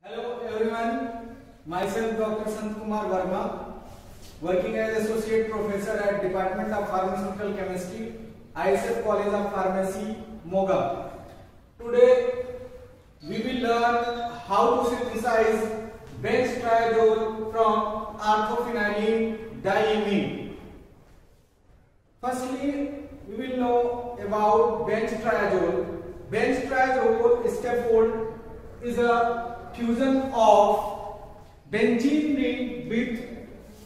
Hello everyone, myself Dr. Sant Kumar Verma, working as Associate Professor at Department of Pharmaceutical Chemistry, ISF College of Pharmacy, Moga. Today we will learn how to synthesize benzotriazole from orthophenylene diamine. Firstly, we will know about benzotriazole. Benzotriazole scaffold is a fusion of benzene ring with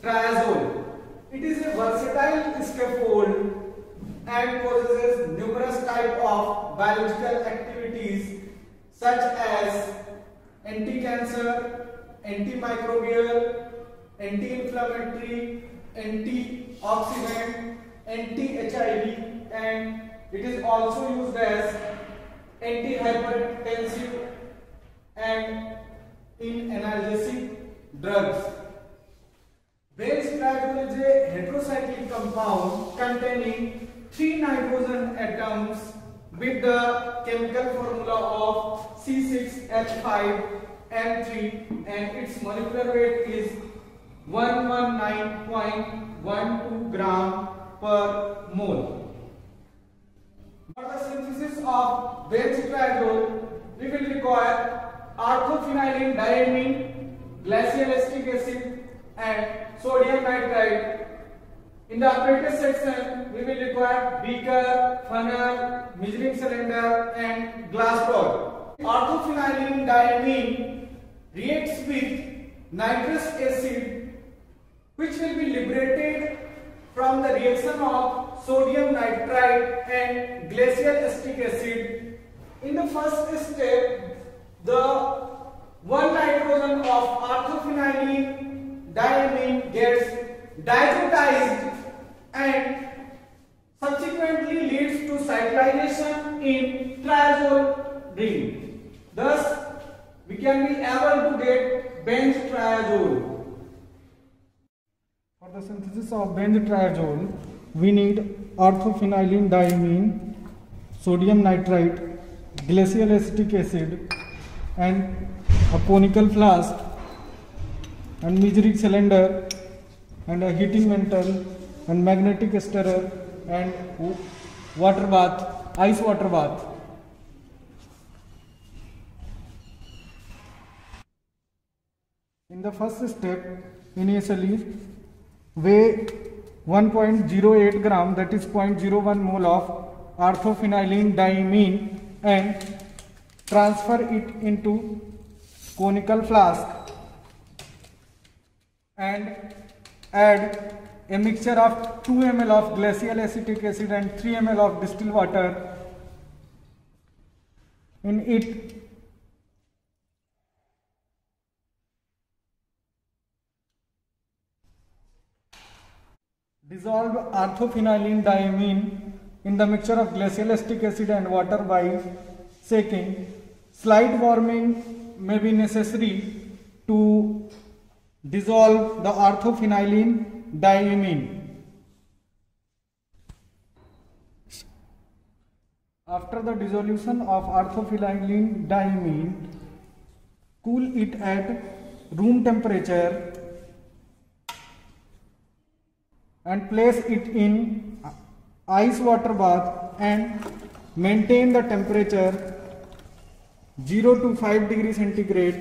triazole. It is a versatile scaffold and possesses numerous types of biological activities such as anti-cancer, antimicrobial, anti-inflammatory, antioxidant, anti-HIV, and it is also used as antihypertensive and in analgesic drugs. Benzotriazole is a heterocyclic compound containing 3 nitrogen atoms with the chemical formula of C6H5N3 and its molecular weight is 119.12 gram per mole. For the synthesis of benzotriazole, we will require orthophenylene diamine, glacial acetic acid and sodium nitrite. In the apparatus section, we will require beaker, funnel, measuring cylinder and glass rod. Orthophenylene diamine reacts with nitrous acid, which will be liberated from the reaction of sodium nitrite and glacial acetic acid. In the first step, the 1 nitrogen of orthophenylene diamine gets diazotized and subsequently leads to cyclization in triazole ring. Thus, we can be able to get benzotriazole. For the synthesis of benzotriazole, we need orthophenylene diamine, sodium nitrite, glacial acetic acid, and a conical flask, and measuring cylinder, and a heating mantle, and magnetic stirrer, and water bath, ice water bath. In the first step, initially weigh 1.08 gram, that is 0.01 mole of orthophenylene diamine, and transfer it into conical flask and add a mixture of 2 ml of glacial acetic acid and 3 ml of distilled water. In it, dissolve orthophenylene diamine in the mixture of glacial acetic acid and water by shaking. Slight warming may be necessary to dissolve the orthophenylene diamine. After the dissolution of orthophenylene diamine, cool it at room temperature and place it in ice water bath and maintain the temperature 0 to 5 degrees centigrade.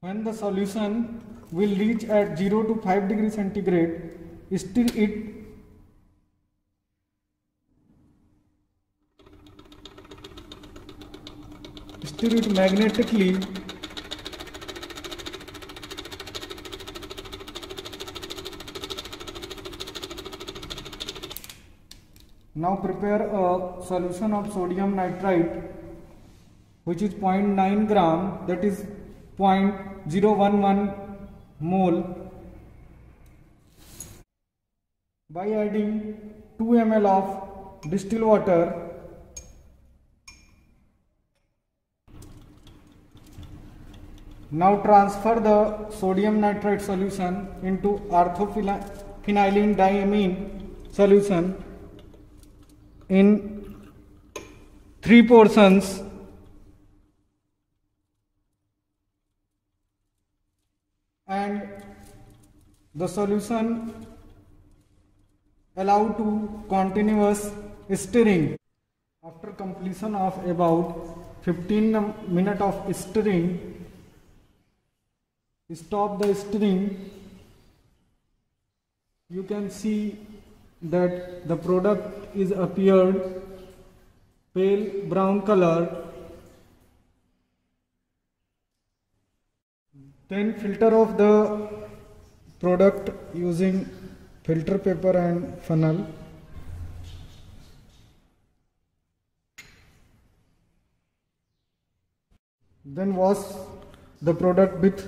When the solution will reach at 0 to 5 degrees centigrade, stir it magnetically . Now prepare a solution of sodium nitrite, which is 0.9 gram, that is 0.011 mole, by adding 2 ml of distilled water. Now transfer the sodium nitrite solution into orthophenylene diamine solution in 3 portions and the solution allow to continuous stirring. After completion of about 15 minutes of stirring, stop the stirring. You can see that the product is appeared pale brown color. Then filter off the product using filter paper and funnel. Then wash the product with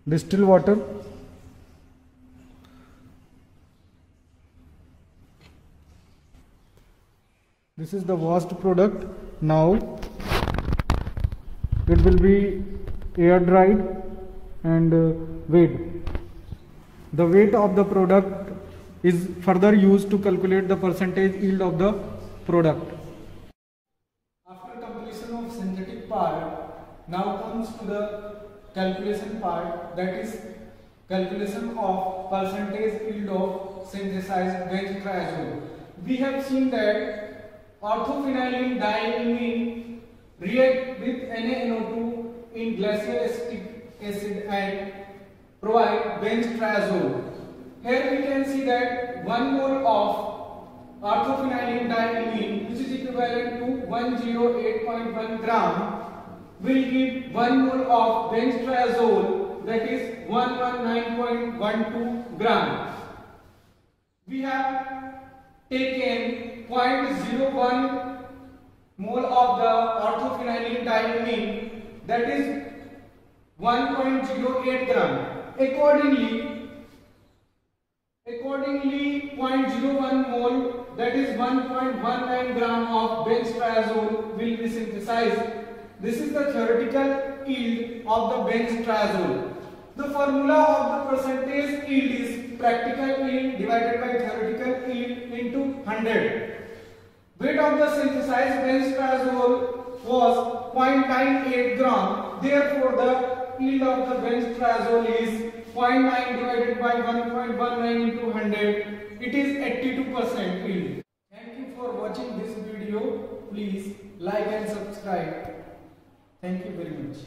distilled water. This is the washed product. Now it will be air dried and weighed. The weight of the product is further used to calculate the percentage yield of the product. After completion of synthetic part, now comes to the calculation part, that is calculation of percentage yield of synthesized benzotriazole. We have seen that orthophenylene diamine react with NaNO2 in glacial acetic acid and provide benzotriazole. Here we can see that 1 mole of orthophenylene diamine, which is equivalent to 108.1 gram, will give 1 mole of benzotriazole, that is 119.12 gram. We have taken 0.01 mole of the orthophenylene diamine, that is 1.08 gram. Accordingly 0.01 mole, that is 1.19 gram of benzotriazole will be synthesized. This is the theoretical yield of the benzotriazole. The formula of the percentage yield is practical yield divided by theoretical yield into 100. Weight of the synthesized benzotriazole was 0.98 gram. Therefore, the yield of the benzotriazole is 0.9 divided by 1.19 into 100. It is 82% yield. Thank you for watching this video. Please like and subscribe. Thank you very much.